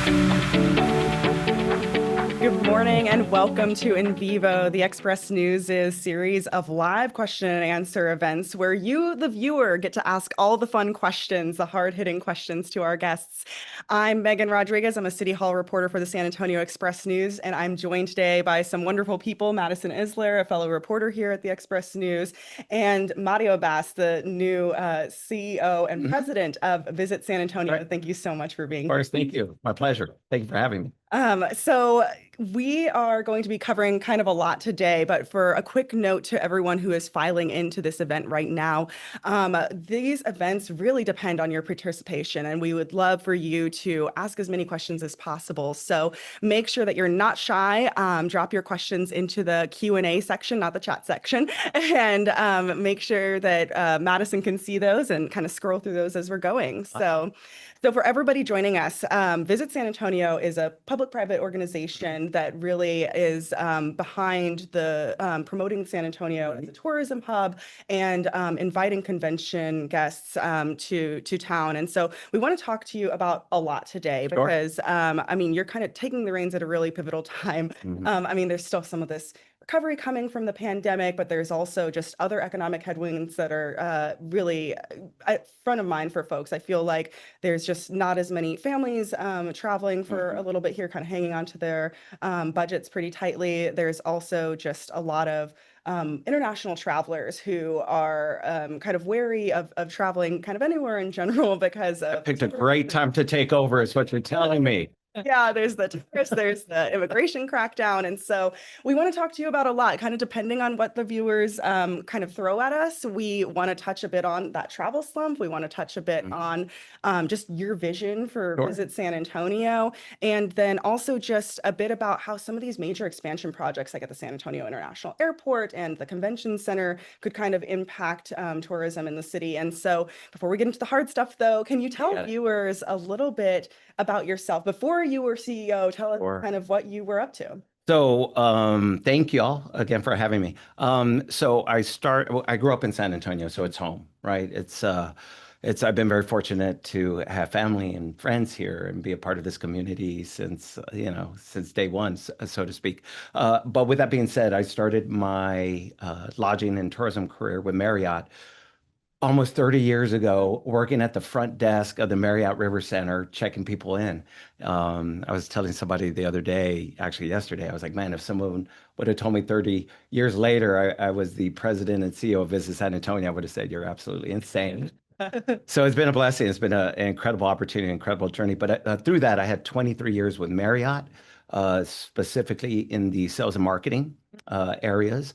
Good morning and welcome to In Vivo, the Express News' series of live question and answer events where you, the viewer, get to ask all the fun questions, the hard-hitting questions to our guests. I'm Megan Rodriguez. I'm a City Hall reporter for the San Antonio Express News, and I'm joined today by some wonderful people, Madison Isler, a fellow reporter here at the Express News, and Mario Bass, the new CEO and president of Visit San Antonio. Thank you so much for being here. Of course, thank you. My pleasure. Thank you for having me. So we are going to be covering kind of a lot today, but for a quick note to everyone who is filing into this event right now, these events really depend on your participation, and we would love for you to ask as many questions as possible. So make sure that you're not shy. Drop your questions into the Q&A section, not the chat section, and make sure that Madison can see those and kind of scroll through those as we're going. So for everybody joining us, Visit San Antonio is a public-private organization that really is behind the promoting San Antonio as a tourism hub and inviting convention guests to town. And so we want to talk to you about a lot today because, I mean, you're kind of taking the reins at a really pivotal time. I mean, there's still some of this recovery coming from the pandemic, but there's also just other economic headwinds that are really front of mind for folks. I feel like there's just not as many families traveling for a little bit here, kind of hanging on to their budgets pretty tightly. There's also just a lot of international travelers who are kind of wary of traveling kind of anywhere in general because I picked a great time to take over, is what you're telling me. Yeah, there's the tariffs, there's the immigration crackdown. And so we want to talk to you about a lot, kind of depending on what the viewers kind of throw at us. We want to touch a bit on that travel slump. We want to touch a bit on just your vision for Visit San Antonio. And then also just a bit about how some of these major expansion projects, like at the San Antonio International Airport and the Convention Center, could kind of impact tourism in the city. And so before we get into the hard stuff, though, can you tell viewers a little bit about yourself before you were CEO? Tell us kind of what you were up to. So thank you all again for having me. I grew up in San Antonio, so it's home, right? I've been very fortunate to have family and friends here and be a part of this community since day one, so to speak. But with that being said, I started my lodging and tourism career with Marriott almost 30 years ago, working at the front desk of the Marriott River Center, checking people in. I was telling somebody the other day, actually yesterday, I was like, man, if someone would have told me 30 years later I was the president and CEO of Visit San Antonio, I would have said, you're absolutely insane. So it's been a blessing. It's been an incredible opportunity, incredible journey. But through that, I had 23 years with Marriott, specifically in the sales and marketing areas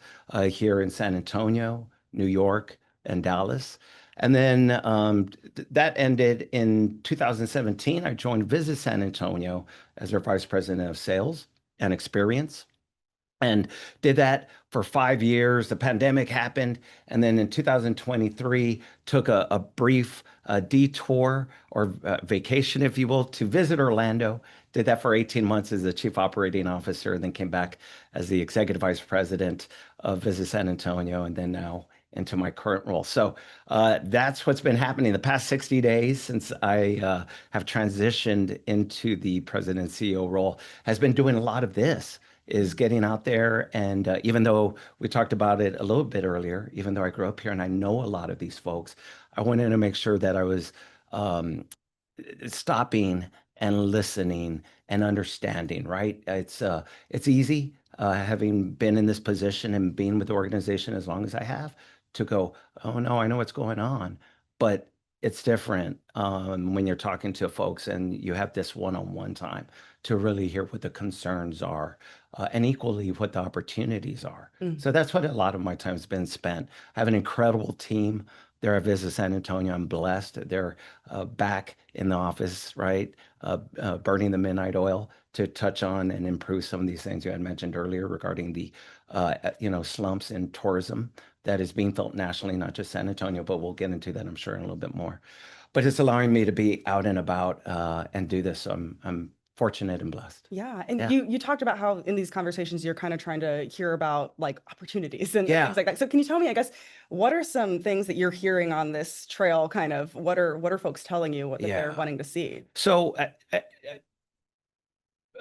here in San Antonio, New York, and Dallas. And then that ended in 2017. I joined Visit San Antonio as their vice president of sales and experience and did that for 5 years. The pandemic happened. And then in 2023, took a brief detour or vacation, if you will, to visit Orlando. Did that for 18 months as the chief operating officer, and then came back as the executive vice president of Visit San Antonio, and then now into my current role. So that's what's been happening the past 60 days since I have transitioned into the president and CEO role, has been doing a lot of this, is getting out there. And even though we talked about it a little bit earlier, even though I grew up here and I know a lot of these folks, I wanted to make sure that I was stopping and listening and understanding, right? It's easy having been in this position and being with the organization as long as I have, to go, oh no, I know what's going on. But it's different when you're talking to folks and you have this one-on-one time to really hear what the concerns are and equally what the opportunities are. So that's what a lot of my time has been spent. I have an incredible team there at Visit San Antonio. I'm blessed. They're back in the office, right? Burning the midnight oil to touch on and improve some of these things you had mentioned earlier regarding the slumps in tourism that is being felt nationally, not just San Antonio, but we'll get into that, I'm sure, in a little bit more. But it's allowing me to be out and about and do this. So I'm fortunate and blessed. Yeah. And you talked about how in these conversations, you're kind of trying to hear about like opportunities and things like that. So can you tell me, I guess, what are some things that you're hearing on this trail? Kind of what are folks telling you what they're wanting to see? So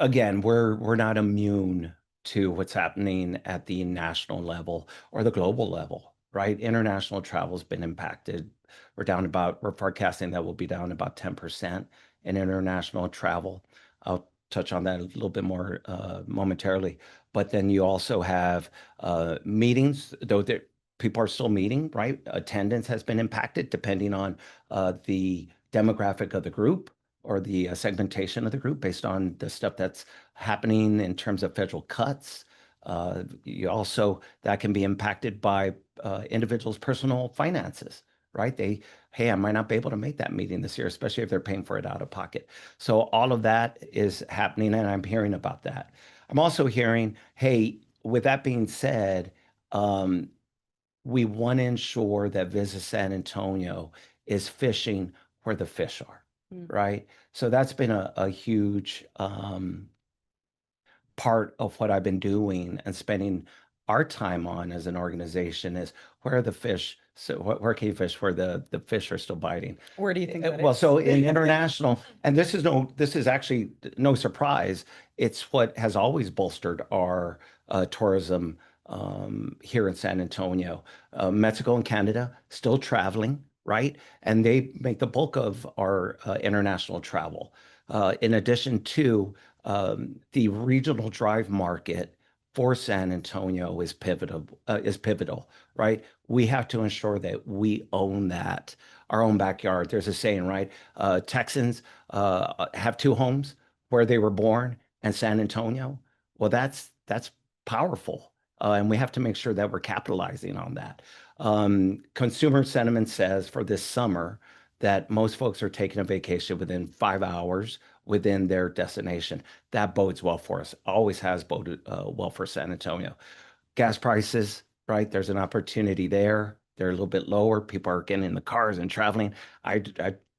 again, we're not immune to what's happening at the national level or the global level, right? International travel's been impacted. We're forecasting that we'll be down about 10% in international travel. I'll touch on that a little bit more momentarily. But then you also have meetings, though that people are still meeting, right? Attendance has been impacted depending on the demographic of the group or the segmentation of the group based on the stuff that's happening in terms of federal cuts. You also, that can be impacted by individuals' personal finances, right? Hey, I might not be able to make that meeting this year, especially if they're paying for it out of pocket. So all of that is happening, and I'm hearing about that. I'm also hearing, hey, with that being said, um, we want to ensure that Visit San Antonio is fishing where the fish are, Mm. right? So that's been a huge part of what I've been doing and spending our time on as an organization is where are the fish? So where can you fish where the fish are still biting? Where do you think that Well, is? so in international, and this is actually no surprise. It's what has always bolstered our tourism here in San Antonio. Mexico and Canada still traveling, right? And they make the bulk of our international travel. In addition to the regional drive market for San Antonio is pivotal, right? We have to ensure that we own that, our own backyard. There's a saying, right? Texans have two homes where they were born and San Antonio. Well, that's powerful, and we have to make sure that we're capitalizing on that. Consumer sentiment says for this summer that most folks are taking a vacation within 5 hours within their destination. That bodes well for us. Always has boded well for San Antonio. Gas prices, right? There's an opportunity there. They're a little bit lower. People are getting in the cars and traveling. I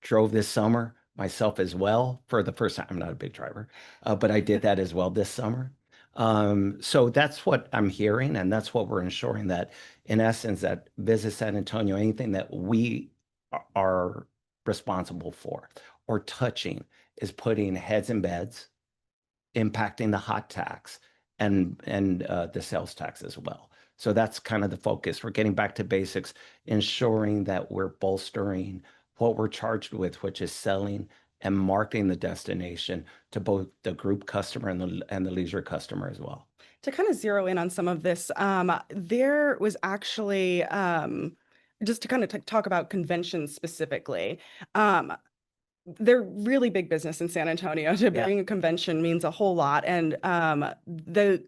drove this summer myself as well for the first time. I'm not a big driver, but I did that as well this summer. So that's what I'm hearing, and that's what we're ensuring that, in essence, that Visit San Antonio, anything that we are responsible for or touching is putting heads in beds, impacting the hot tax and the sales tax as well. So that's kind of the focus. We're getting back to basics, ensuring that we're bolstering what we're charged with, which is selling and marketing the destination to both the group customer and the leisure customer as well. To kind of zero in on some of this, there was actually just to kind of talk about conventions specifically. Um, they're really big business in San Antonio. To Yeah. bring a convention means a whole lot, and the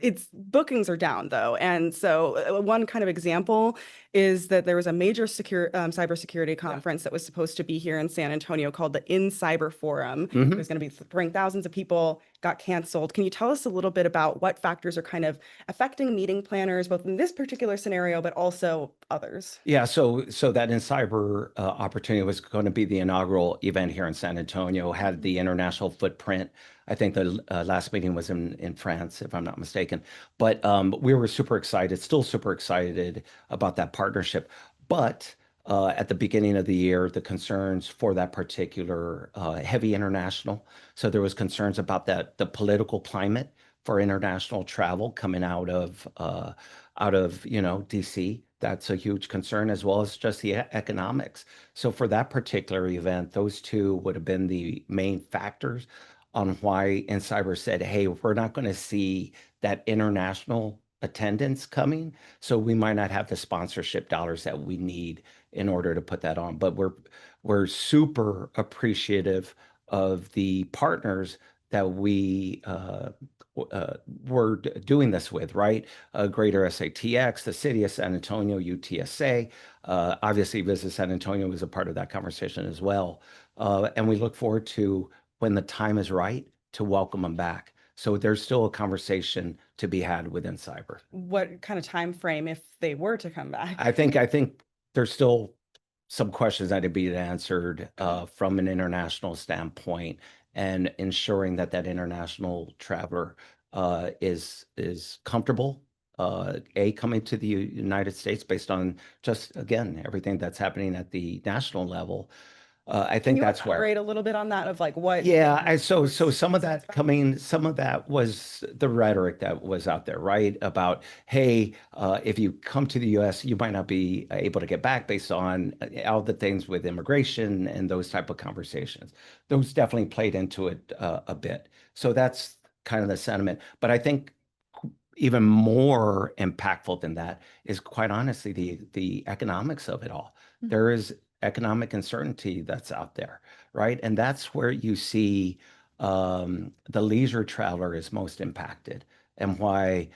it's bookings are down though. And so one kind of example is that there was a major cybersecurity Yeah. conference that was supposed to be here in San Antonio called the In Cyber Forum. It Hmm. was going to bring thousands of people, got canceled. Can you tell us a little bit about what factors are kind of affecting meeting planners, both in this particular scenario, but also others? Yeah, so that in cyber opportunity was going to be the inaugural event here in San Antonio, had the international footprint. I think the last meeting was in France, if I'm not mistaken. But we were super excited, still super excited about that partnership. But at the beginning of the year, the concerns for that particular heavy international. So there was concerns about that, the political climate for international travel coming out of DC. That's a huge concern, as well as just the economics. So for that particular event, those two would have been the main factors on why InCyber said, hey, we're not going to see that international attendance coming, so we might not have the sponsorship dollars that we need in order to put that on. But we're super appreciative of the partners that we were doing this with, right? Greater SATX, the City of San Antonio, UTSA. Obviously, Visit San Antonio was a part of that conversation as well. And we look forward to when the time is right to welcome them back. So there's still a conversation to be had within cyber. What kind of time frame if they were to come back? I think there's still some questions that need to be answered from an international standpoint, and ensuring that that international traveler is comfortable coming to the United States based on just again everything that's happening at the national level. I Can think you that's where. elaborate a little bit on that of like what Yeah, so was some of that coming, some of that was the rhetoric that was out there, right? About, hey, if you come to the U.S., you might not be able to get back based on all the things with immigration and those type of conversations. Those definitely played into it a bit. So that's kind of the sentiment. But I think even more impactful than that is quite honestly the economics of it all. Mhm. There is economic uncertainty that's out there, right? And that's where you see the leisure traveler is most impacted, and why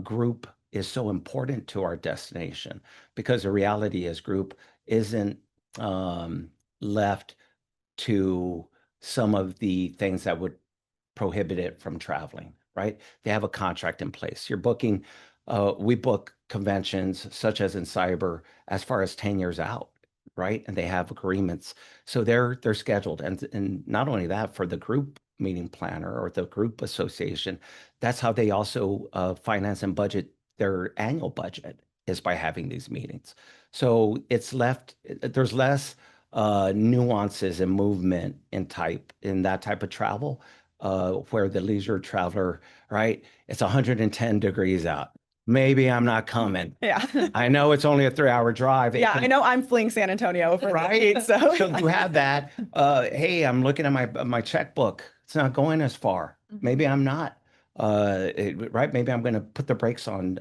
group is so important to our destination. Because the reality is, group isn't um, left to some of the things that would prohibit it from traveling, right? They have a contract in place. You're booking, we book conventions such as in cyber as far as 10 years out, right? And they have agreements. So they're scheduled. And not only that, for the group meeting planner or the group association, that's how they also finance and budget their annual budget, is by having these meetings. So it's left, there's less nuances and movement in that type of travel, where the leisure traveler, right? It's 110 degrees out. Maybe I'm not coming. Yeah. I know it's only a 3 hour drive. It Yeah, I can, know I'm fleeing San Antonio for the right? heat, so So you have that. Hey, I'm looking at my checkbook. It's not going as far. Mhm. Maybe I'm not. Right? Maybe I'm going to put the brakes on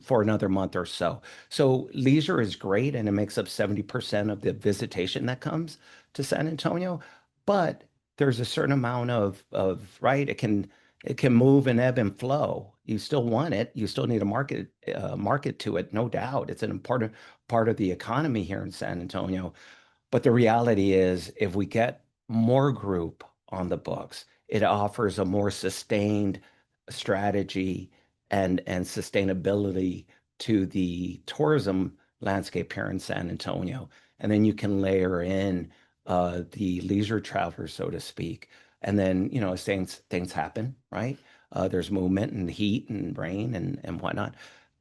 for another month or so. So leisure is great, and it makes up 70% of the visitation that comes to San Antonio. But there's a certain amount of right. It can move and ebb and flow. You still want it. You still need a market to it, no doubt. It's an important part of the economy here in San Antonio. But the reality is, if we get more group on the books, it offers a more sustained strategy and sustainability to the tourism landscape here in San Antonio. And then you can layer in the leisure travelers, so to speak. And then, as things happen, right? There's movement and heat and rain and whatnot,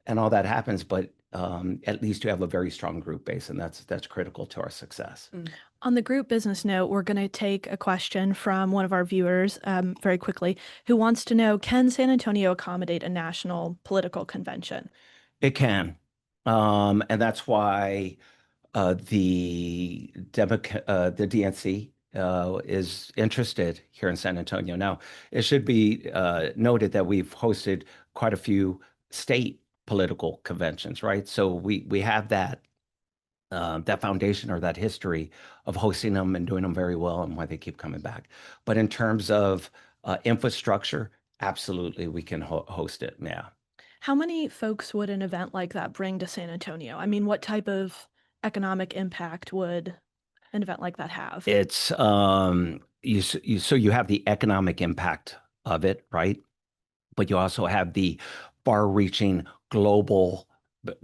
and all that happens. But at least you have a very strong group base, and that's critical to our success. Mm. On the group business note, we're going to take a question from one of our viewers very quickly who wants to know, can San Antonio accommodate a national political convention? It can. And that's why the DNC is interested here in San Antonio. Now, it should be noted that we've hosted quite a few state political conventions, right? So we have that foundation or that history of hosting them and doing them very well, and why they keep coming back. But in terms of infrastructure, absolutely, we can host it. Yeah. How many folks would an event like that bring to San Antonio? I mean, what type of economic impact would an event like that have? It's so you have the economic impact of it, right? But you also have the far-reaching global,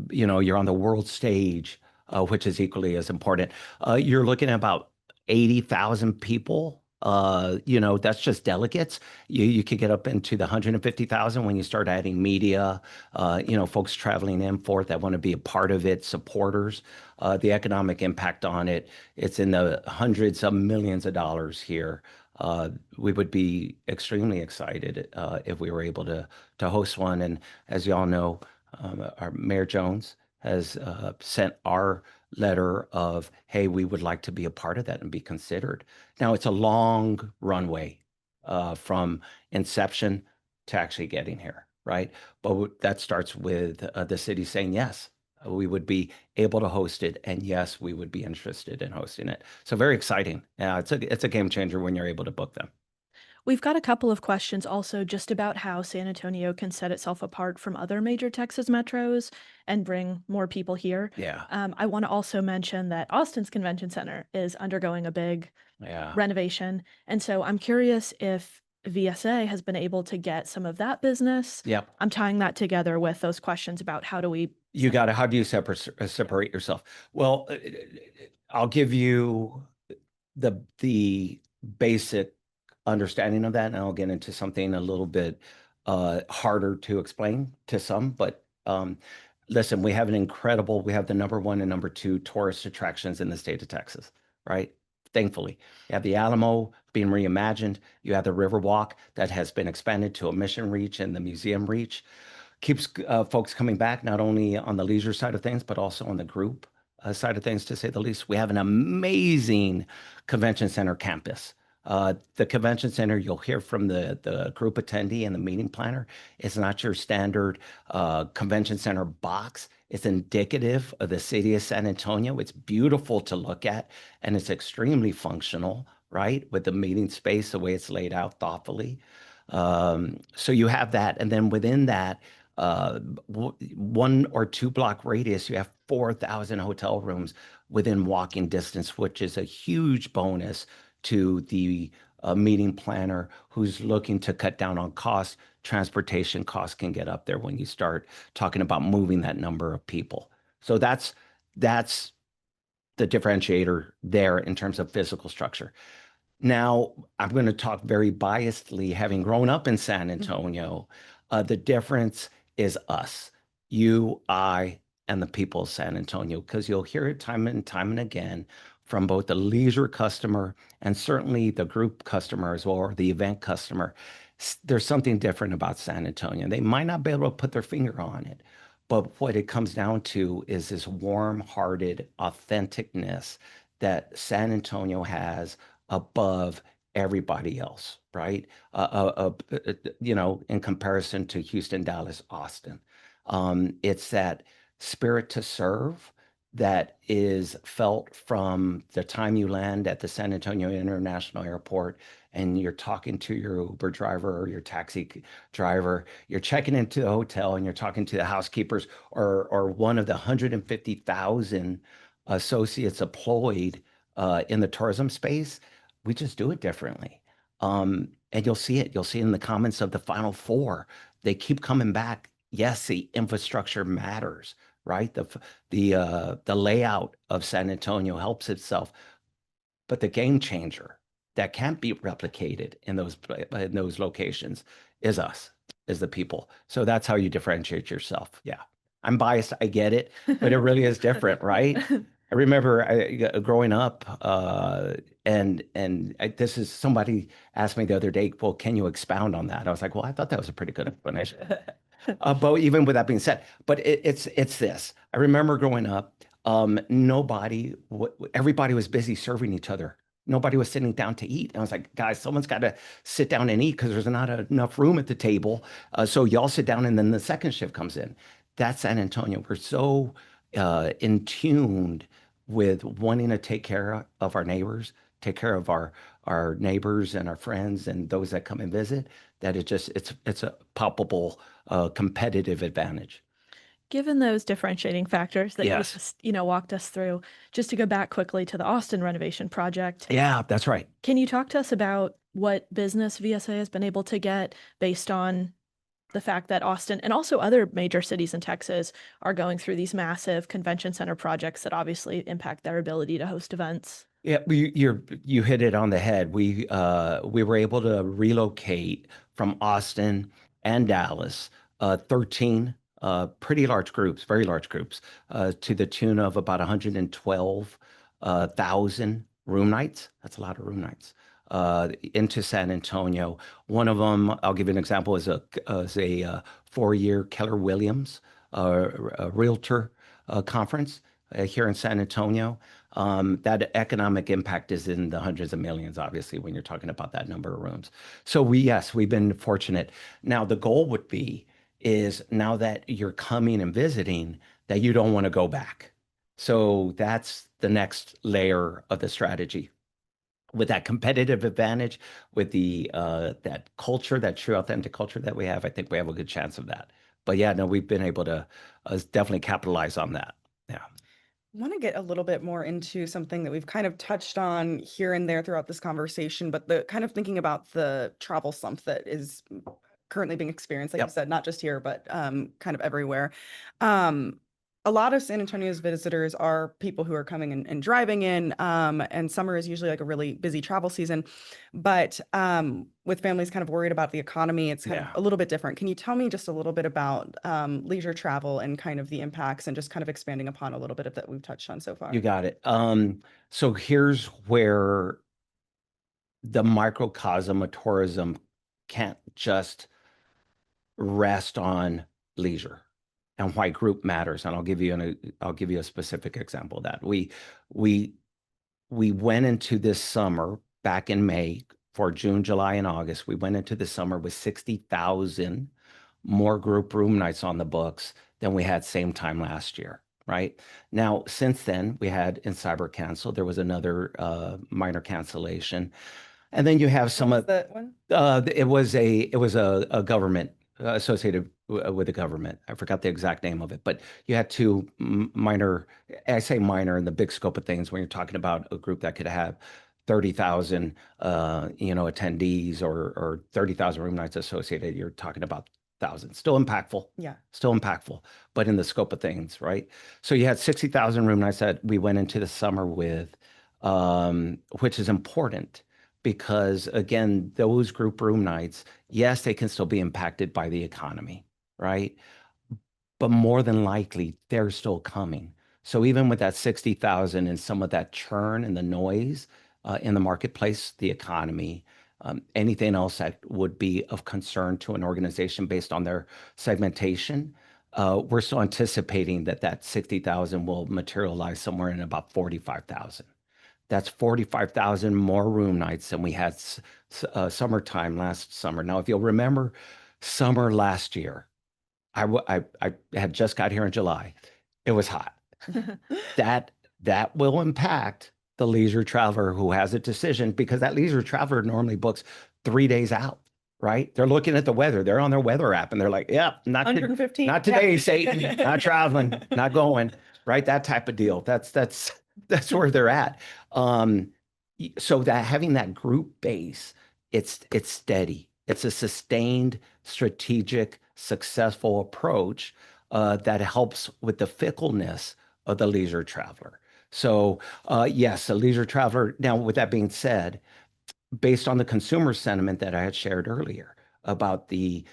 you're on the world stage, which is equally as important. You're looking at about 80,000 people. That's just delegates. You could get up into the 150,000 when you start adding media, folks traveling in for it that want to be a part of it, supporters. The economic impact on it, it's in the hundreds of millions of dollars here. We would be extremely excited if we were able to host one. And as you all know, our Mayor Jones has sent our letter of, hey, we would like to be a part of that and be considered. Now, it's a long runway from inception to actually getting here, right? But that starts with the city saying yes. We would be able to host it, and yes, we would be interested in hosting it. So very exciting. Yeah, it's a game changer when you're able to book them. We've got a couple of questions also just about how San Antonio can set itself apart from other major Texas metros and bring more people here. Yeah, I want to also mention that Austin's Convention Center is undergoing a big yeah. renovation. And so I'm curious if VSA has been able to get some of that business. Yep. I'm tying that together with those questions about how do we. You got to, how do you separate yourself? Well, I'll give you the basic understanding of that, and I'll get into something a little bit harder to explain to some. But listen, we have the number one and number two tourist attractions in the state of Texas, right? thankfully. You have the Alamo being reimagined. You have the Riverwalk that has been expanded to a Mission Reach and the Museum Reach. Keeps folks coming back, not only on the leisure side of things, but also on the group side of things, to say the least. We have an amazing convention center campus. The convention center, you'll hear from the group attendee and the meeting planner, it's not your standard convention center box. It's indicative of the city of San Antonio. It's beautiful to look at, and it's extremely functional, right? With the meeting space, the way it's laid out thoughtfully. So you have that. And then within that, 1 or 2 block radius, you have 4,000 hotel rooms within walking distance, which is a huge bonus to the meeting planner who's looking to cut down on costs. Transportation costs can get up there when you start talking about moving that number of people. So that's the differentiator there in terms of physical structure. Now, I'm going to talk very biasedly, having grown up in San Antonio. The difference is us, you, I, and the people of San Antonio, because you'll hear it time and again from both the leisure customer and certainly the group customer as well, or the event customer. There's something different about San Antonio. They might not be able to put their finger on it, but what it comes down to is this warm-hearted authenticness that San Antonio has above everybody else, right? In comparison to Houston, Dallas, Austin. It's that spirit to serve that is felt from the time you land at the San Antonio International Airport and you're talking to your Uber driver or your taxi driver, you're checking into the hotel and you're talking to the housekeepers or one of the 150,000 associates employed in the tourism space. We just do it differently. And you'll see it. You'll see it in the comments of the Final Four. They keep coming back. Yes, the infrastructure matters, right? The layout of San Antonio helps itself, but the game changer that can't be replicated in those locations is us, is the people. So that's how you differentiate yourself. Yeah, I'm biased. I get it, but it really is different, right? I remember growing up, this is somebody asked me the other day, well, can you expound on that? I was like, well, I thought that was a pretty good explanation. But even with that being said, but it's this. I remember growing up, everybody was busy serving each other. Nobody was sitting down to eat. And I was like, guys, someone's got to sit down and eat because there's not enough room at the table. So y'all sit down and then the second shift comes in. That's San Antonio. We're so in tuned with wanting to take care of our neighbors, take care of our neighbors and our friends and those that come and visit, that it's a palpable competitive advantage. Given those differentiating factors that Yes. you just, walked us through, just to go back quickly to the Austin renovation project. Yeah, that's right. Can you talk to us about what business VSA has been able to get based on the fact that Austin and also other major cities in Texas are going through these massive convention center projects that obviously impact their ability to host events? Yeah, you hit it on the head. We were able to relocate from Austin and Dallas 13 pretty large groups, very large groups, to the tune of about 112,000 room nights. That's a lot of room nights into San Antonio. One of them, I'll give you an example, is a 4-year Keller Williams a realtor conference here in San Antonio. That economic impact is in the hundreds of millions, obviously, when you're talking about that number of rooms. So we've been fortunate. Now the goal would be is now that you're coming and visiting that you don't want to go back. So that's the next layer of the strategy. With that competitive advantage, with the that culture, that true authentic culture that we have, I think we have a good chance of that. But yeah, no, we've been able to definitely capitalize on that. Yeah. I want to get a little bit more into something that we've kind of touched on here and there throughout this conversation, but the kind of thinking about the travel slump that is currently being experienced, like you Yep. said, not just here, but kind of everywhere. Um, a lot of San Antonio's visitors are people who are coming and driving in, and summer is usually like a really busy travel season. But with families kind of worried about the economy, it's kind of Yeah, a little bit different. Can you tell me just a little bit about leisure travel and kind of the impacts and just kind of expanding upon a little bit of that we've touched on so you far? got it. So here's where the microcosm of tourism can't just rest on leisure and why group matters. And I'll give you a specific example of that. We we went into this summer back in May for June, July, and August. We went into the summer with 60,000 more group room nights on the books than we had same time last year. Right now, since then, we had in cyber cancel. There was another minor cancellation, and then you have What some was of that one? it was a government associated with the government. I forgot the exact name of it, but you had two minor. I say minor in the big scope of things when you're talking about a group that could have 30,000, attendees or 30,000 room nights associated. You're talking about thousands. Yeah. Still impactful, but in the scope of things, right? So you had 60,000 room nights that we went into the summer with, which is important because again, those group room nights, yes, they can still be impacted by the economy, right? But more than likely, they're still coming. So even with that 60,000 and some of that churn and the noise in the marketplace, the economy, anything else that would be of concern to an organization based on their segmentation, we're still anticipating that that 60,000 will materialize somewhere in about 45,000. That's 45,000 more room nights than we had summertime last summer. Now, if you'll remember summer last year, I had just got here in July. It was hot. That that will impact the leisure traveler who has a decision because that leisure traveler normally books 3 days out, right? They're looking at the weather. They're on their weather app and they're like, "Yep, not 115. today, Satan. Not traveling, not going." Right? That type of deal. That's where they're at. Um, so that having that group base, it's steady. It's a sustained, strategic, successful approach that helps with the fickleness of the leisure traveler. So, yes, a leisure traveler. Now, with that being said, based on the consumer sentiment that I had shared earlier about the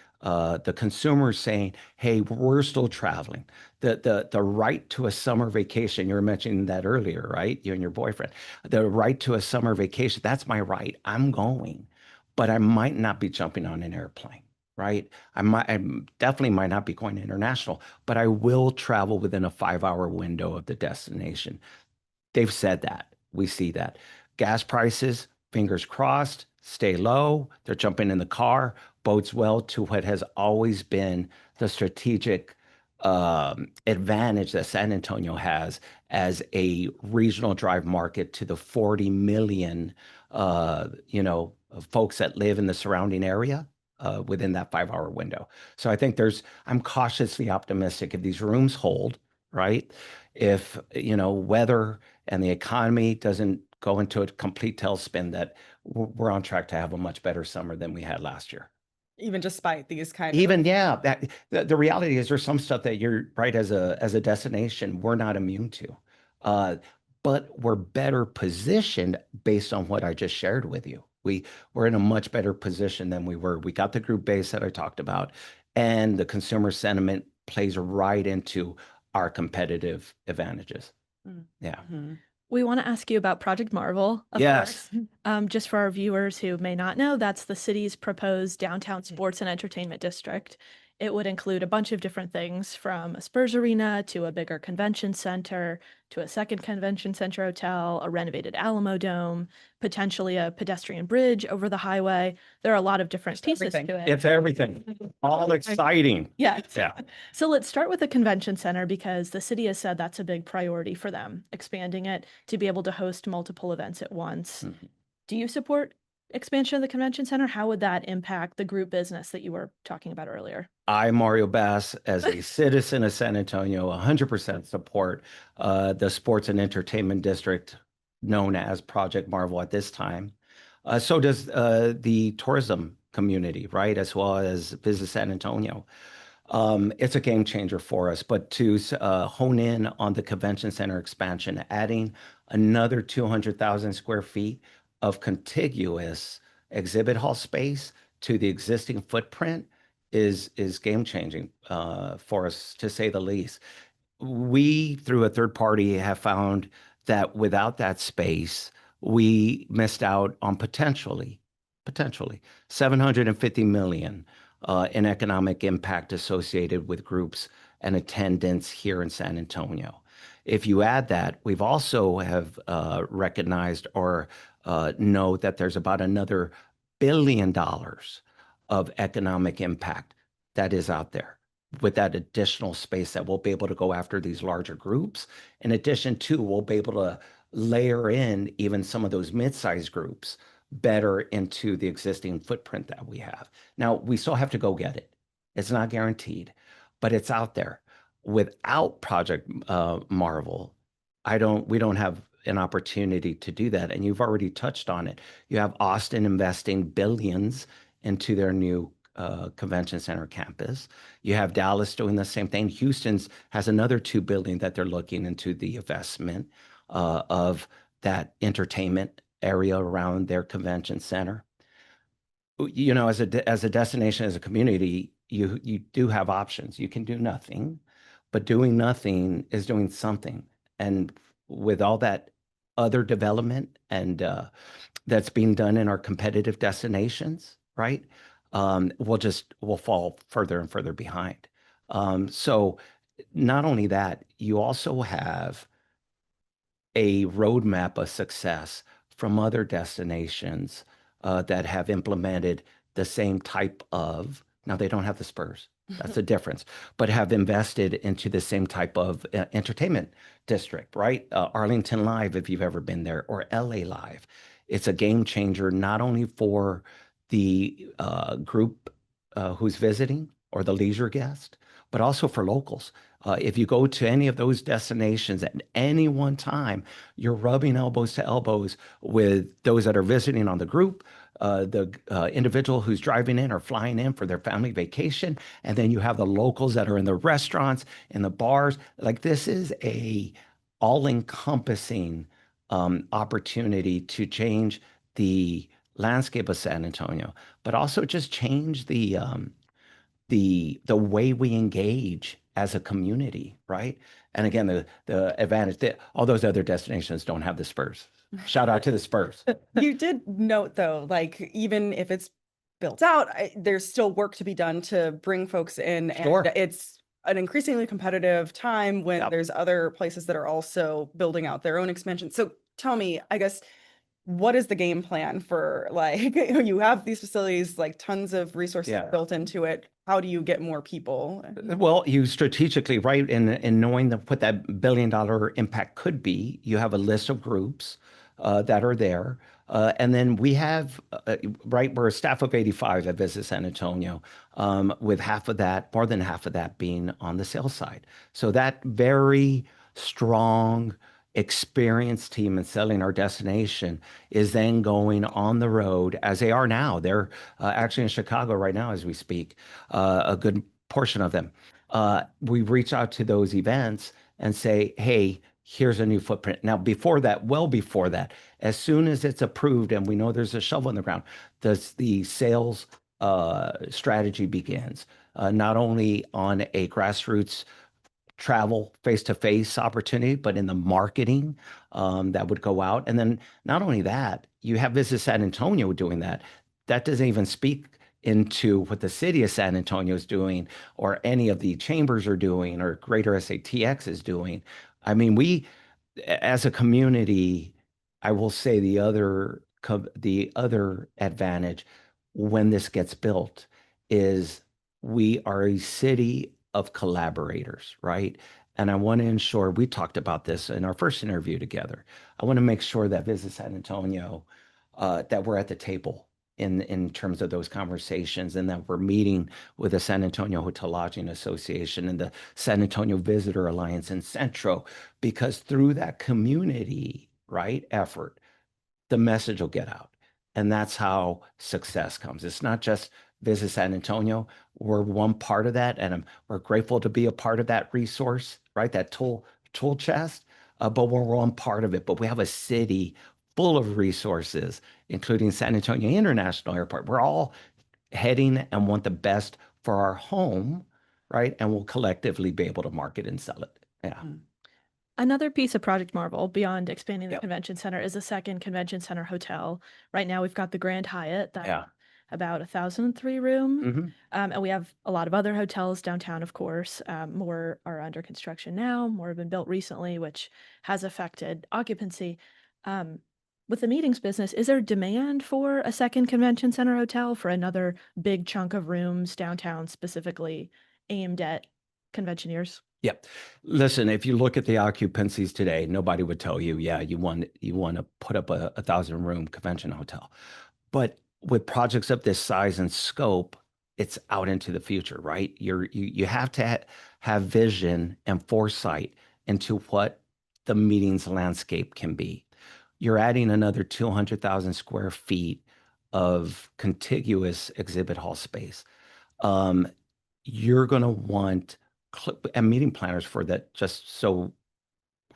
consumer saying, "Hey, we're still traveling." The right to a summer vacation. You were mentioning that earlier, right? You and your boyfriend. The right to a summer vacation. That's my right. I'm going, but I might not be jumping on an airplane. Right. I definitely might not be going international, but I will travel within a 5 hour window of the destination. They've said that. We see that. Gas prices, fingers crossed, stay low. They're jumping in the car, bodes well to what has always been the strategic advantage that San Antonio has as a regional drive market to the 40 million, folks that live in the surrounding area. Within that 5 hour window. So I think I'm cautiously optimistic if these rooms hold, right? If, weather and the economy doesn't go into a complete tailspin, that we're on track to have a much better summer than we had last year. Even despite these kind of Even yeah, the reality is there's some stuff that you're right as a destination we're not immune to, uh, but we're better positioned based on what I just shared with you. We're in a much better position than we were. We got the group base that I talked about, and the consumer sentiment plays right into our competitive advantages. Yeah. Mhm. We want to ask you about Project Marvel, of Yes. course. Just for our viewers who may not know, that's the city's proposed downtown sports and entertainment district. It would include a bunch of different things from a Spurs arena to a bigger convention center to a second convention center hotel, a renovated Alamo Dome, potentially a pedestrian bridge over the highway. There are a lot of different pieces everything. to it. It's everything. All exciting. Yeah. Yeah. So let's start with the convention center because the city has said that's a big priority for them, expanding it to be able to host multiple events at once. Mhm. Do you support expansion of the convention center? How would that impact the group business that you were talking about earlier? I, Mario Bass, as a citizen of San Antonio, 100% support the sports and entertainment district known as Project Marvel at this time. So does the tourism community, right? As well as Visit San Antonio. It's a game changer for us. But to hone in on the convention center expansion, adding another 200,000 square feet of contiguous exhibit hall space to the existing footprint is game changing for us, to say the least. We, through a third party, have found that without that space, we missed out on potentially 750 million in economic impact associated with groups and attendance here in San Antonio. If you add that, we've also have recognized or know that there's about another $1 billion of economic impact that is out there with that additional space that we'll be able to go after these larger groups. In addition to, we'll be able to layer in even some of those mid-sized groups better into the existing footprint that we have. Now, we still have to go get it. It's not guaranteed, but it's out there. Without Project Marvel, we don't have an opportunity to do that. And you've already touched on it. You have Austin investing billions into their new convention center campus. You have Dallas doing the same thing. Houston's has another 2 billion that they're looking into the investment of that entertainment area around their convention center. You know, as a destination, as a community, you do have options. You can do nothing, but doing nothing is doing something. And with all that other development and that's being done in our competitive destinations, right? We'll fall further and further behind. So not only that, you also have a roadmap of success from other destinations that have implemented the same type of, now they don't have the Spurs, that's the difference, but have invested into the same type of entertainment district, right? Arlington Live, if you've ever been there, or LA Live. It's a game changer, not only for the group who's visiting or the leisure guest, but also for locals. If you go to any of those destinations at any one time, you're rubbing elbows to elbows with those that are visiting on the group, the individual who's driving in or flying in for their family vacation, and then you have the locals that are in the restaurants, in the bars. Like, this is a all-encompassing opportunity to change the landscape of San Antonio, but also just change the way we engage as a community, right? And again, the advantage that all those other destinations don't have the Spurs. Shout out to the Spurs. You did note, though, like, even if it's built out, there's still work to be done to bring folks in. Sure. And it's an increasingly competitive time when Yep. there's other places that are also building out their own expansion. So tell me, I guess, what is the game plan for, like, you have these facilities, like tons of resources Yeah. built into it. How do you get more people? Well, you strategically, right, in knowing what that $1 billion impact could be, you have a list of groups that are there. And then we have, right, we're a staff of 85 at Visit San Antonio, with half of that, more than half of that being on the sales side. So that very strong, experienced team in selling our destination is then going on the road as they are now. They're actually in Chicago right now as we speak, a good portion of them. We reach out to those events and say, hey, here's a new footprint. Now, before that, well before that, as soon as it's approved and we know there's a shovel in the ground, the sales strategy begins, not only on a grassroots travel face-to-face opportunity, but in the marketing that would go out. And then not only that, you have Visit San Antonio doing that. That doesn't even speak into what the city of San Antonio is doing, or any of the chambers are doing, or Greater SATX is doing. I mean, we, as a community, I will say the other advantage when this gets built is we are a city of collaborators, right? And I want to ensure, we talked about this in our first interview together. I want to make sure that Visit San Antonio, that we're at the table in terms of those conversations, and that we're meeting with the San Antonio Hotel Lodging Association and the San Antonio Visitor Alliance and Centro, because through that community, right, effort, the message will get out. And that's how success comes. It's not just Visit San Antonio. We're one part of that, and we're grateful to be a part of that resource, right? That tool chest. But we're one part of it. But we have a city full of resources, including San Antonio International Airport. We're all heading and want the best for our home, right? And we'll collectively be able to market and sell it. Yeah. Another piece of Project Marvel beyond expanding the Yep. convention center is a second convention center hotel. Right now, we've got the Grand Hyatt that's Yeah. about 1,003 room. hmm And we have a lot of other hotels downtown, of course. More are under construction now, more have been built recently, which has affected occupancy. Um, with the meetings business, is there demand for a second convention center hotel for another big chunk of rooms downtown, specifically aimed at conventioneers? Yep. Listen, if you look at the occupancies today, nobody would tell you, yeah, you want to put up a 1,000 room convention hotel. But with projects of this size and scope, it's out into the future, right? You have to have vision and foresight into what the meetings landscape can be. You're adding another 200,000 square feet of contiguous exhibit hall space. Um, you're going to want and meeting planners for that, just so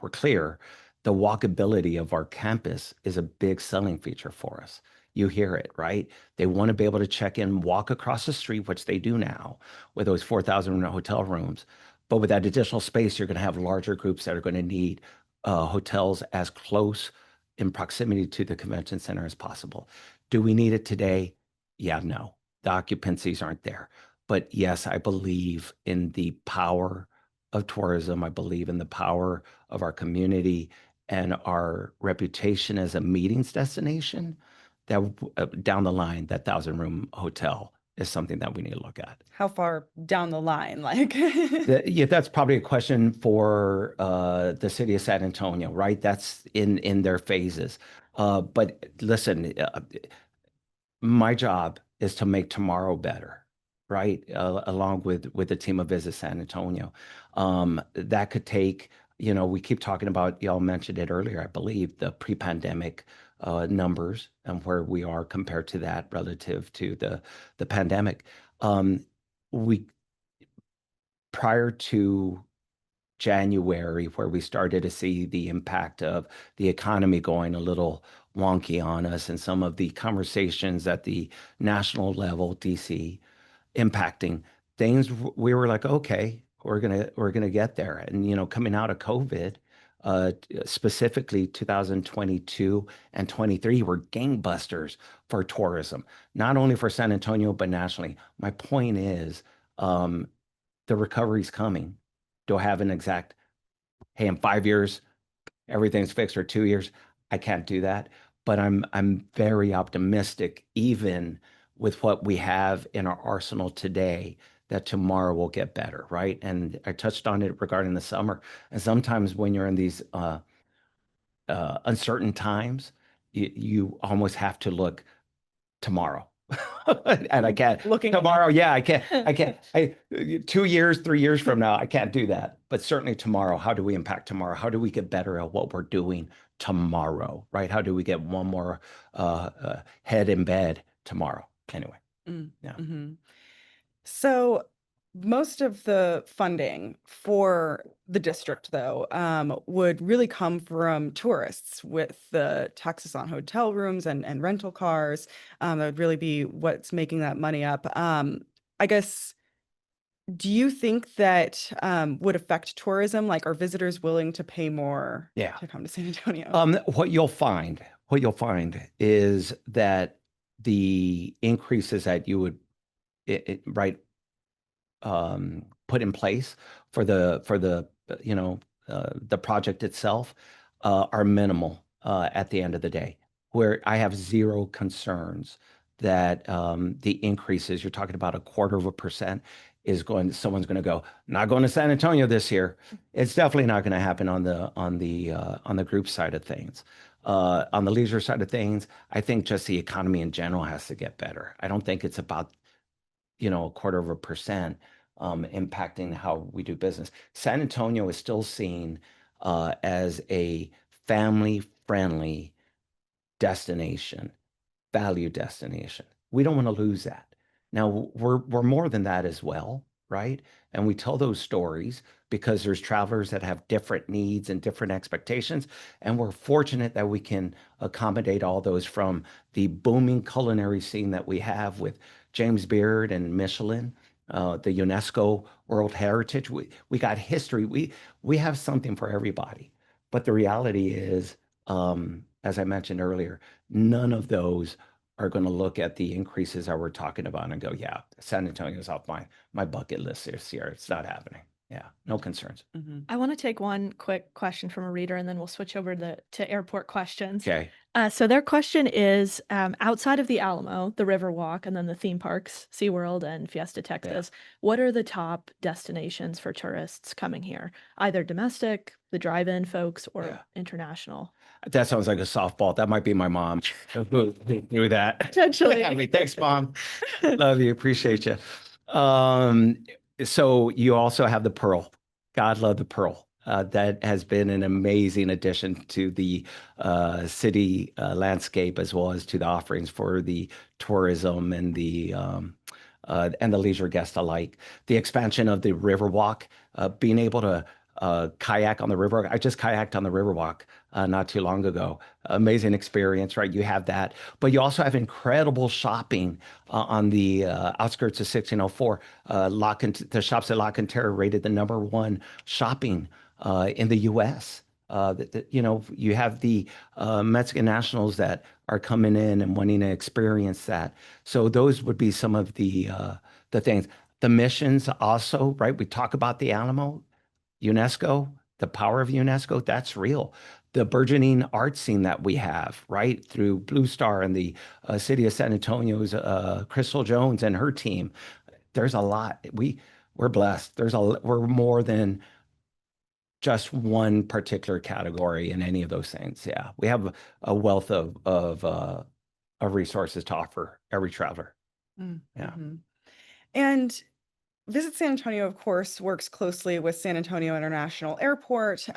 we're clear, the walkability of our campus is a big selling feature for us. You hear it, right? They want to be able to check in, walk across the street, which they do now with those 4,000 hotel rooms. But with that additional space, you're going to have larger groups that are going to need hotels as close in proximity to the convention center as possible. Do we need it today? Yeah, no. The occupancies aren't there. But yes, I believe in the power of tourism. I believe in the power of our community and our reputation as a meetings destination. That down the line, that 1,000 room hotel is something that we need to look at. How far down the line? Like, Yeah, that's probably a question for the city of San Antonio, right? That's in their phases. But listen, my job is to make tomorrow better, right? Along with the team of Visit San Antonio. That could take, we keep talking about, y'all mentioned it earlier, I believe, the pre-pandemic numbers and where we are compared to that relative to the pandemic. We prior to January, where we started to see the impact of the economy going a little wonky on us and some of the conversations at the national level, DC, impacting things, we were like, okay, we're gonna get there. And coming out of COVID, specifically 2022 and 23 were gangbusters for tourism, not only for San Antonio but nationally. My point is, the recovery's coming. Do I have an exact, hey, in 5 years, everything's fixed, or 2 years? I can't do that. But I'm very optimistic, even with what we have in our arsenal today, that tomorrow will get better, right? And I touched on it regarding the summer. And sometimes when you're in these uncertain times, you almost have to look tomorrow. And I can't looking tomorrow. Yeah, I can't. 2 years, 3 years from now, I can't do that. But certainly tomorrow, how do we impact tomorrow? How do we get better at what we're doing tomorrow, right? How do we get one more head in bed tomorrow? Anyway, yeah. Mm-hmm. So most of the funding for the district, though, would really come from tourists with the taxes on hotel rooms and rental cars. That would really be what's making that money up. I guess, do you think that would affect tourism? Like, are visitors willing to pay more Yeah. to come to San Antonio? What you'll find is that the increases that you would right put in place for the project itself are minimal at the end of the day. Where I have zero concerns that the increases, you're talking about 1/4%, someone's going to go, not going to San Antonio this year. It's definitely not going to happen on the group side of things. On the leisure side of things, I think just the economy in general has to get better. I don't think it's about 1/4% impacting how we do business. San Antonio is still seen as a family-friendly destination, value destination. We don't want to lose that. Now we're more than that as well, right? And we tell those stories because there's travelers that have different needs and different expectations. And we're fortunate that we can accommodate all those, from the booming culinary scene that we have with James Beard and Michelin, the UNESCO World Heritage. We got history. We have something for everybody. But the reality is, as I mentioned earlier, none of those are going to look at the increases that we're talking about and go, yeah, San Antonio's off my bucket list this year. It's not happening. Yeah, no concerns. I want to take one quick question from a reader, and then we'll switch over to airport questions. Okay. So their question is, outside of the Alamo, the Riverwalk, and then the theme parks, SeaWorld and Fiesta Texas, what are the top destinations for tourists coming here? Either domestic, the drive-in folks, or international? That sounds like a softball. That might be my mom who knew that. Potentially. I mean, thanks, Mom. Love you. Appreciate you. So you also have the Pearl. God love the Pearl. That has been an amazing addition to the city landscape, as well as to the offerings for the tourism and the leisure guest alike. The expansion of the Riverwalk, being able to kayak on the river. I just kayaked on the Riverwalk not too long ago. Amazing experience, right? You have that, but you also have incredible shopping on the outskirts of 1604. The shops at La Cantera rated the #1 shopping in the U.S. You have the Mexican nationals that are coming in and wanting to experience that. So those would be some of the things. The missions also, right? We talk about the Alamo, UNESCO, the power of UNESCO. That's real. The burgeoning art scene that we have, right, through Blue Star and the city of San Antonio's Crystal Jones and her team. There's a lot. We're blessed. We're more than just one particular category in any of those things. Yeah, we have a wealth of resources to offer every traveler. Yeah. And Visit San Antonio, of course, works closely with San Antonio International Airport.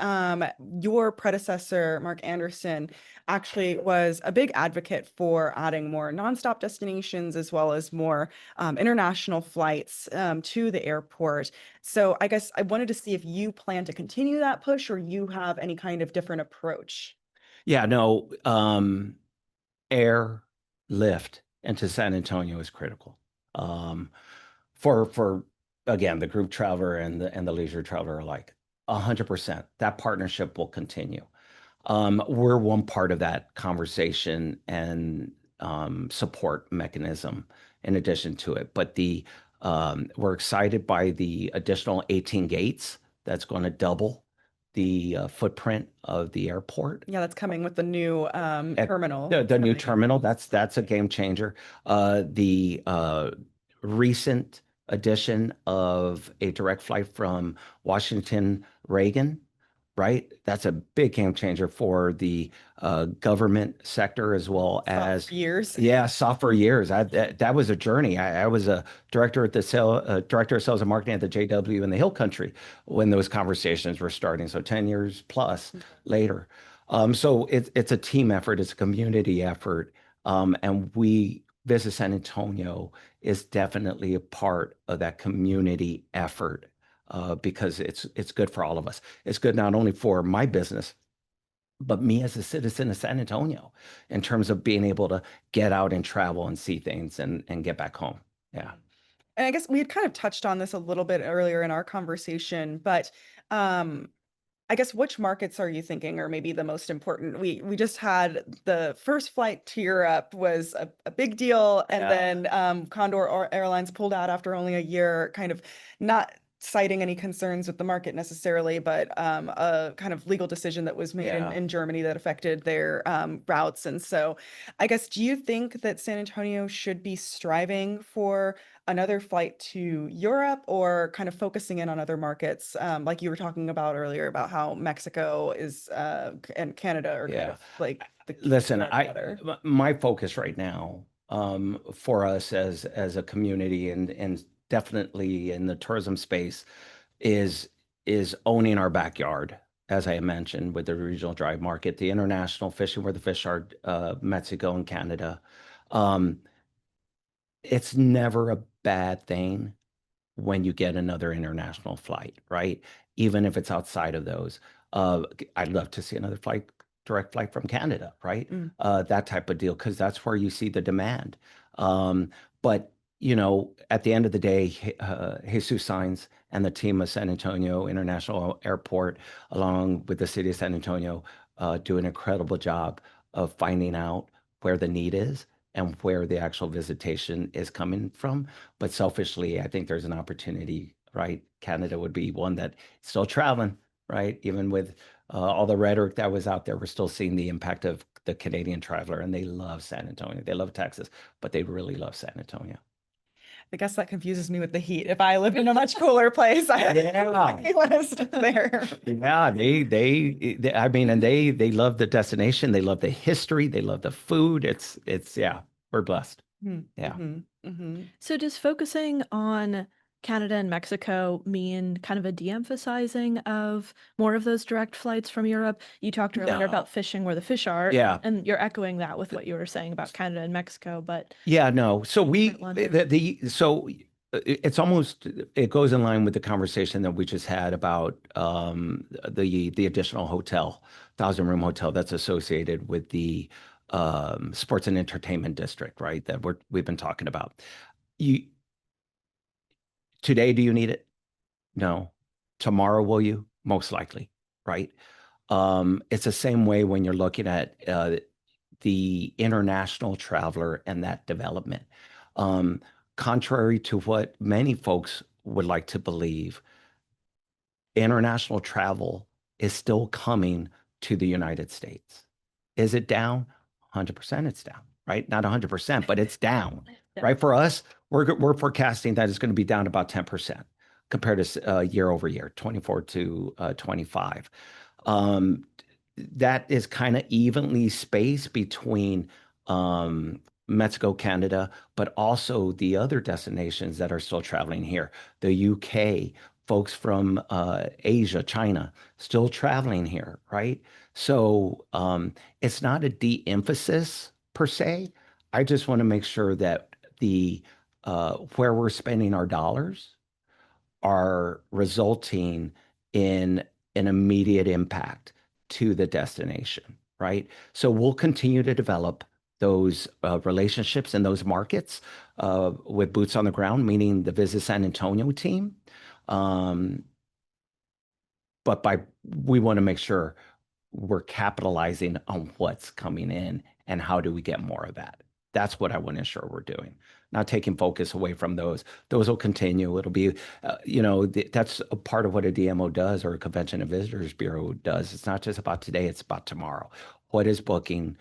Your predecessor, Mark Anderson, actually was a big advocate for adding more nonstop destinations as well as more international flights to the airport. So I guess I wanted to see if you plan to continue that push or you have any kind of different approach. Yeah, no, air lift into San Antonio is critical. For again, the group traveler and the leisure traveler alike, 100%. That partnership will continue. We're one part of that conversation and support mechanism in addition to it. But we're excited by the additional 18 gates that's going to double the footprint of the airport. Yeah, that's coming with the new terminal. The new terminal, that's a game changer. The recent addition of a direct flight from Washington Reagan, right? That's a big game changer for the government sector as well as for years. Yeah, software years. That was a journey. I was a director of sales and marketing at the JW in the Hill Country when those conversations were starting. So 10 years plus later. So it's a team effort. It's a community effort. And Visit San Antonio is definitely a part of that community effort because it's good for all of us. It's good not only for my business, but me as a citizen of San Antonio in terms of being able to get out and travel and see things and get back home. Yeah. And I guess we had kind of touched on this a little bit earlier in our conversation, but I guess which markets are you thinking are maybe the most important? We just had the first flight to Europe was a big deal, and then Condor Airlines pulled out after only a year, kind of not citing any concerns with the market necessarily, but a kind of legal decision that was made in Germany that affected their routes. And so I guess, do you think that San Antonio should be striving for another flight to Europe or kind of focusing in on other markets? Like you were talking about earlier about how Mexico is and Canada are kind of like Listen, my focus right now for us as a community and definitely in the tourism space is owning our backyard, as I mentioned, with the regional drive market, the international fishing where the fish are, Mexico and Canada. it's never a bad thing when you get another international flight, right? Even if it's outside of those. I'd love to see another flight, direct flight from Canada, right? Mm. That type of deal, because that's where you see the demand. But at the end of the day, Jesus Sainz and the team of San Antonio International Airport, along with the city of San Antonio, do an incredible job of finding out where the need is and where the actual visitation is coming from. But selfishly, I think there's an opportunity, right? Canada would be one that still traveling, right? Even with all the rhetoric that was out there, we're still seeing the impact of the Canadian traveler, and they love San Antonio. They love Texas, but they really love San Antonio. I guess that confuses me with the heat. If I lived in a much cooler place, I want to stay there. Yeah, I mean, and they love the destination, they love the history, they love the food. Yeah, we're blessed. Yeah. Mm-hmm. Mm-hmm. So does focusing on Canada and Mexico mean kind of a de-emphasizing of more of those direct flights from Europe? You talked earlier No. about fishing where the fish are, Yeah. and you're echoing that with what you were saying about Canada and Mexico, but Yeah, no. So Different it's almost, it goes in line with the conversation that we just had about the additional hotel, 1,000-room hotel that's associated with the sports and entertainment district, right? That we've been talking about. You Today, do you need it? No. Tomorrow, will you? Most likely, right? It's the same way when you're looking at the international traveler and that development. Um, Contrary to what many folks would like to believe, international travel is still coming to the United States. Is it down? 100% it's down, right? Not 100%, but it's down, right? For us, we're forecasting that it's going to be down about 10% compared to year over year, 24 to 25. That is kind of evenly spaced between Mexico, Canada, but also the other destinations that are still traveling here. The UK, folks from Asia, China, still traveling here, right? So it's not a de-emphasis per se. I just want to make sure that the where we're spending our dollars are resulting in an immediate impact to the destination, right? So we'll continue to develop those relationships in those markets with boots on the ground, meaning the Visit San Antonio team. Um, but we want to make sure we're capitalizing on what's coming in and how do we get more of that. That's what I want to ensure we're doing. Not taking focus away from those. Those will continue. It'll be, that's a part of what a DMO does or a Convention and Visitors Bureau does. It's not just about today, it's about tomorrow. What is booking?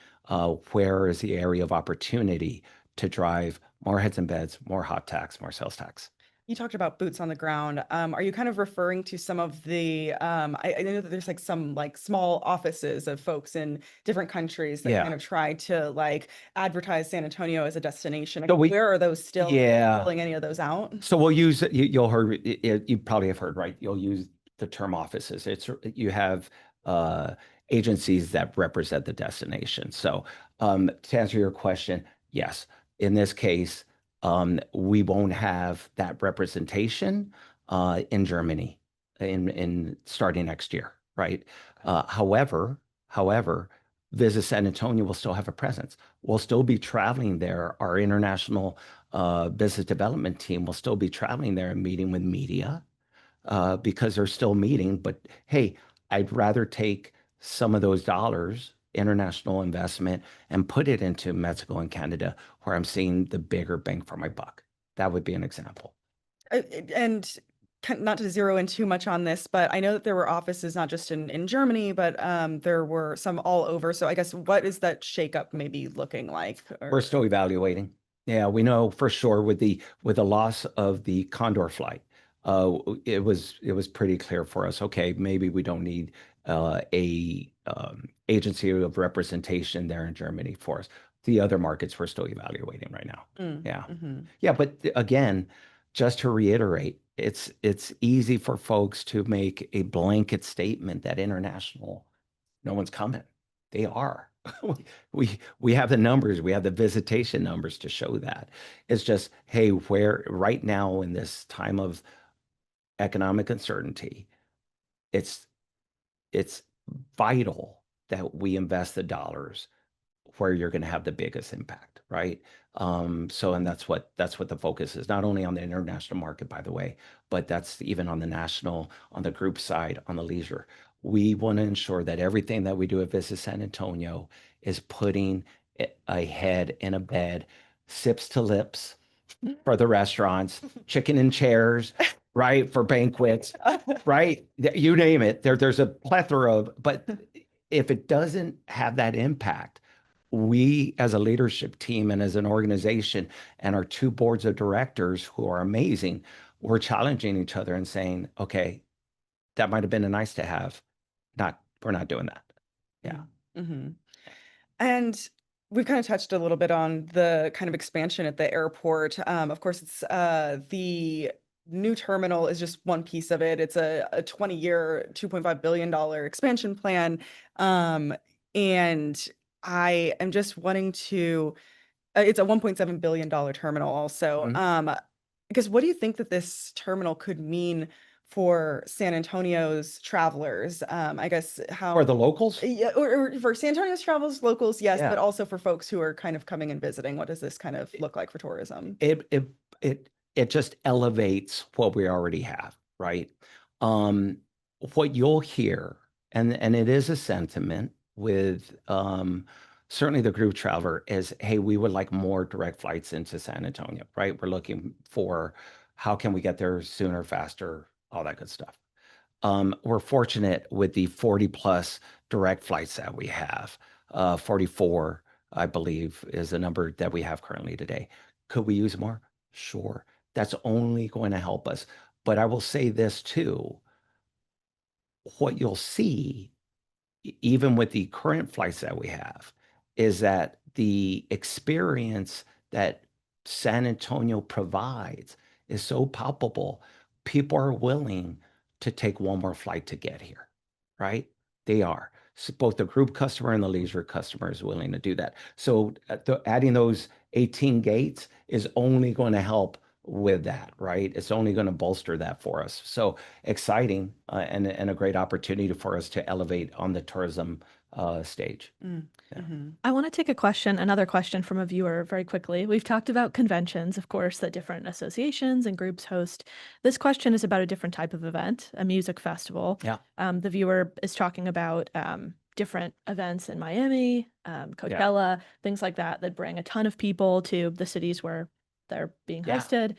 Where is the area of opportunity to drive more heads and beds, more hot tax, more sales tax? You talked about boots on the ground. Are you kind of referring to some of the, I know that there's like some like small offices of folks in different countries that kind Yeah. of try to like advertise San Antonio as a destination. So Where are those still yeah. pulling any of those out? So we'll use you'll heard you probably have heard, right? You'll use the term offices. You have agencies that represent the destination. So to answer your question, yes, in this case, we won't have that representation in Germany in starting next year, right? However, Visit San Antonio will still have a presence. We'll still be traveling there. Our international business development team will still be traveling there and meeting with media because they're still meeting. But hey, I'd rather take some of those dollars, international investment, and put it into Mexico and Canada, where I'm seeing the bigger bang for my buck. That would be an example. And not to zero in too much on this, but I know that there were offices not just in Germany, but there were some all over. So I guess what is that shakeup maybe looking like? We're still evaluating. Yeah, we know for sure with the loss of the Condor flight, it was pretty clear for us. Okay, maybe we don't need a agency of representation there in Germany for us. The other markets we're still evaluating right now. Yeah, yeah. But again, just to reiterate, it's easy for folks to make a blanket statement that international, no one's coming. They are. we have the numbers, we have the visitation numbers to show that. It's just, hey, where right now in this time of economic uncertainty, it's it's vital that we invest the dollars where you're going to have the biggest impact, right? So, and that's what the focus is, not only on the international market, by the way, but that's even on the national, on the group side, on the leisure. We want to ensure that everything that we do at Visit San Antonio is putting a head in a bed, sips to lips for the restaurants, chicken in chairs, right? For banquets, right? You name it. There's a plethora of, but if it doesn't have that impact, we as a leadership team and as an organization and our two boards of directors who are amazing, we're challenging each other and saying, okay, that might have been a nice to have. We're not doing that. Yeah. Mm-hmm. And we've kind of touched a little bit on the kind of expansion at the airport. Of course, it's the new terminal is just one piece of it. It's a 20-year, $2.5 billion expansion plan. And I am just wanting to, it's a $1.7 billion terminal also. Mhm. Because what do you think that this terminal could mean for San Antonio's travelers? I guess For the locals? yeah, or for San Antonio's travels, locals, yes, but Yeah. also for folks who are kind of coming and visiting. What does this kind of look like for tourism? It just elevates what we already have, right? Um, what you'll hear, and it is a sentiment with certainly the group traveler is, hey, we would like more direct flights into San Antonio, right? We're looking for how can we get there sooner, faster, all that good stuff. We're fortunate with the 40 plus direct flights that we have. 44, I believe, is the number that we have currently today. Could we use more? Sure. That's only going to help us. But I will say this too, what you'll see, even with the current flights that we have, is that the experience that San Antonio provides is so palpable. People are willing to take one more flight to get here, right? They are. So both the group customer and the leisure customer is willing to do that. So adding those 18 gates is only going to help with that, right? It's only going to bolster that for us. So exciting and a great opportunity for us to elevate on the tourism stage. Mm, Yeah. mhm. I want to take another question from a viewer very quickly. We've talked about conventions, of course, that different associations and groups host. This question is about a different type of event, a music festival. Yeah. The viewer is talking about different events in Miami, Coachella, things like that, that bring a ton of people to the cities where they're being Yeah. hosted,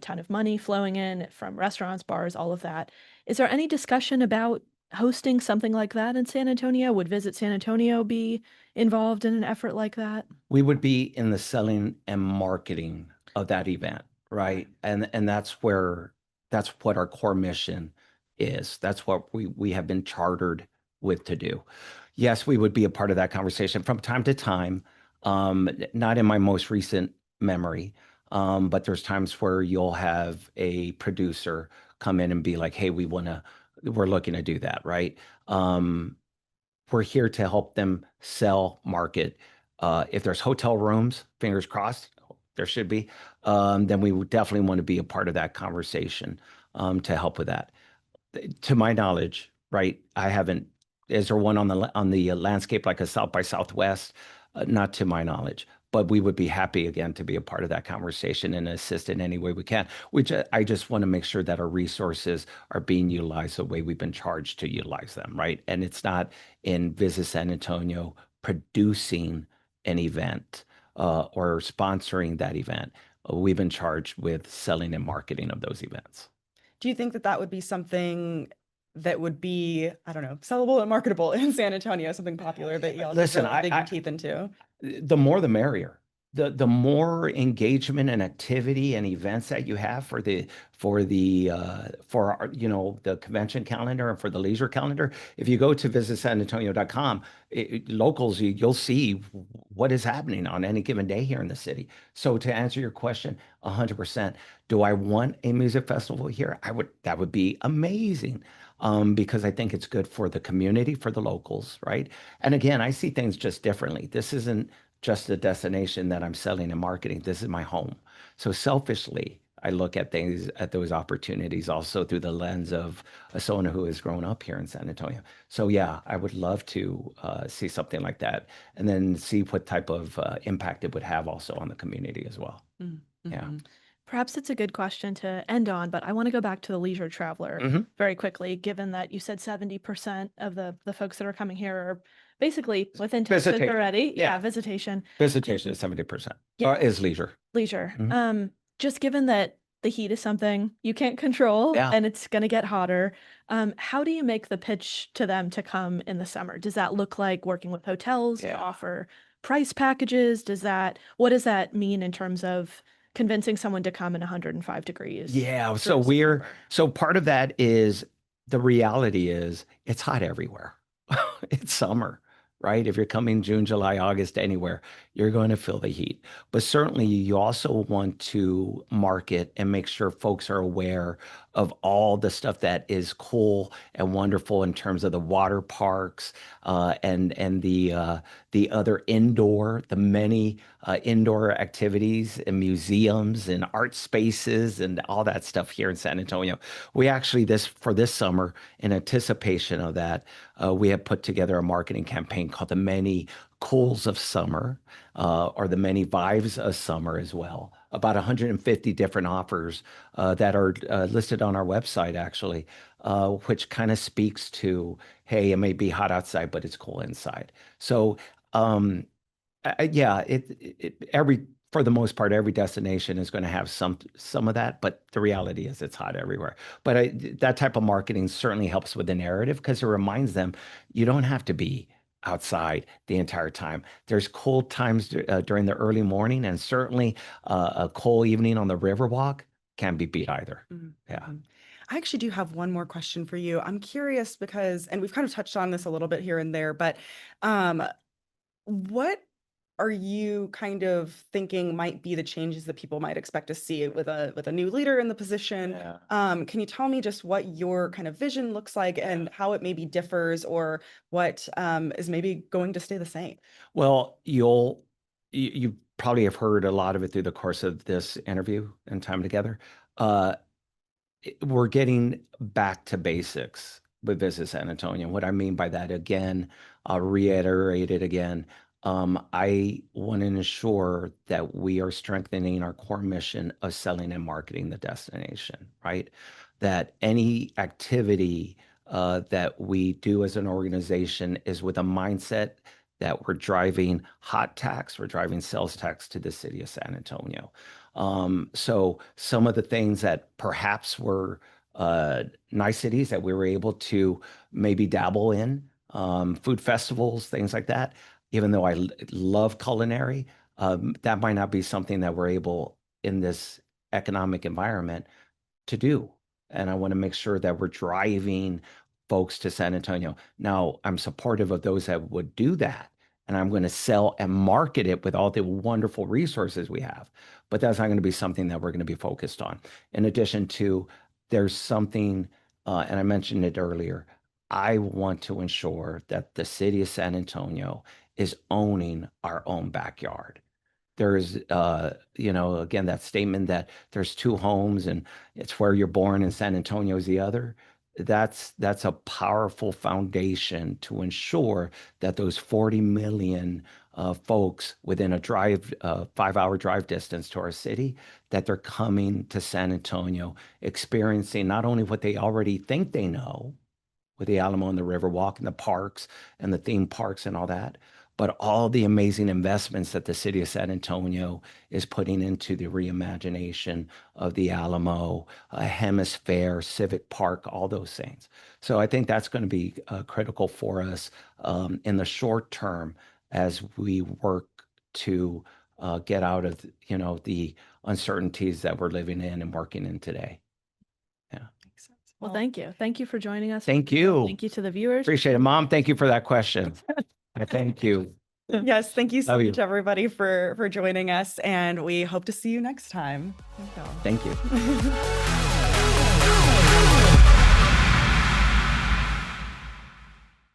ton of money flowing in from restaurants, bars, all of that. Is there any discussion about hosting something like that in San Antonio? Would Visit San Antonio be involved in an effort like that? We would be in the selling and marketing of that event, right? And that's what our core mission is. That's what we have been chartered with to do. Yes, we would be a part of that conversation from time to time. Not in my most recent memory, but there's times where you'll have a producer come in and be like, "Hey, we're looking to do that," right? We're here to help them sell, market. If there's hotel rooms, fingers crossed, there should be, then we would definitely want to be a part of that conversation to help with that. To my knowledge, right, I haven't. Is there one on the landscape like a South by Southwest? Not to my knowledge, but we would be happy again to be a part of that conversation and assist in any way we can. Which I just want to make sure that our resources are being utilized the way we've been charged to utilize them, right? And it's not in Visit San Antonio producing an event or sponsoring that event. We've been charged with selling and marketing of those events. Do you think that that would be something that would be, I don't know, sellable and marketable in San Antonio, something popular that y'all could Listen, really dig your teeth into? the more the merrier, the more engagement and activity and events that you have for our, the convention calendar and for the leisure calendar, if you go to visitsanantonio.com, locals, you'll see what is happening on any given day here in the city. So to answer your question, 100%, do I want a music festival here? That would be amazing. Because I think it's good for the community, for the locals, right? And again, I see things just differently. This isn't just a destination that I'm selling and marketing. This is my home. So selfishly, I look at things, at those opportunities also through the lens of someone who has grown up here in San Antonio. So yeah, I would love to see something like that, and then see what type of impact it would have also on the community as well. Yeah. Mm-hmm. Perhaps it's a good question to end on, but I want to go back to the leisure traveler Mhm. very quickly, given that you said 70% of the folks that are coming here are basically within Texas Visitation. already. Yeah. Yeah, visitation. Visitation is 70%, Yeah. is leisure. Leisure. Mhm. Just given that the heat is something you can't control Yeah. and it's going to get hotter, how do you make the pitch to them to come in the summer? Does that look like working with hotels to Yeah. offer price packages? What does that mean in terms of convincing someone to come in 105 degrees? Yeah, through so September? part of that is the reality is it's hot everywhere. It's summer, right? If you're coming June, July, August, anywhere, you're going to feel the heat. But certainly you also want to market and make sure folks are aware of all the stuff that is cool and wonderful in terms of the water parks, and the other the many indoor activities and museums and art spaces and all that stuff here in San Antonio. We actually, for this summer, in anticipation of that, we have put together a marketing campaign called the Many Cools of Summer, or the Many Vibes of Summer as well. About 150 different offers that are listed on our website, actually, which kind of speaks to, hey, it may be hot outside, but it's cool inside. So, yeah, for the most part, every destination is going to have some of that, but the reality is it's hot everywhere. But that type of marketing certainly helps with the narrative because it reminds them you don't have to be outside the entire time. There's cool times during the early morning, and certainly a cool evening on the Riverwalk can't be beat either. Yeah. Mm-hmm. I actually do have one more question for you. I'm curious because, and we've kind of touched on this a little bit here and there, but um, what are you kind of thinking might be the changes that people might expect to see with a new leader in the position? Yeah. Can you tell me just what your kind of vision looks like and how it maybe differs, or what is maybe going to stay the same? Well, you probably have heard a lot of it through the course of this interview and time together. Uh, we're getting back to basics with Visit San Antonio. What I mean by that, again, I'll reiterate it again. I want to ensure that we are strengthening our core mission of selling and marketing the destination, right? That any activity that we do as an organization is with a mindset that we're driving hot tax, we're driving sales tax to the city of San Antonio. So some of the things that perhaps were niceties that we were able to maybe dabble in, food festivals, things like that, even though I love culinary, that might not be something that we're able in this economic environment to do. And I want to make sure that we're driving folks to San Antonio. Now, I'm supportive of those that would do that. And I'm going to sell and market it with all the wonderful resources we have. But that's not going to be something that we're going to be focused on. In addition to, there's something, and I mentioned it earlier, I want to ensure that the city of San Antonio is owning our own backyard. There's, again, that statement that there's two homes and it's where you're born and San Antonio is the other. That's a powerful foundation to ensure that those 40 million folks within a 5-hour drive distance to our city, that they're coming to San Antonio, experiencing not only what they already think they know, with the Alamo and the Riverwalk and the parks and the theme parks and all that, but all the amazing investments that the city of San Antonio is putting into the reimagination of the Alamo, Hemisphere, Civic Park, all those things. So I think that's going to be critical for us in the short term as we work to get out of, the uncertainties that we're living in and working in today. Yeah. Makes sense. Well, thank you. Thank you for joining us. Thank you. Thank you to the viewers. Appreciate it. Mom, thank you for that question. Thank you. Yes, thank you so Love you. much, everybody, for joining us, and we hope to see you next time. Thank you.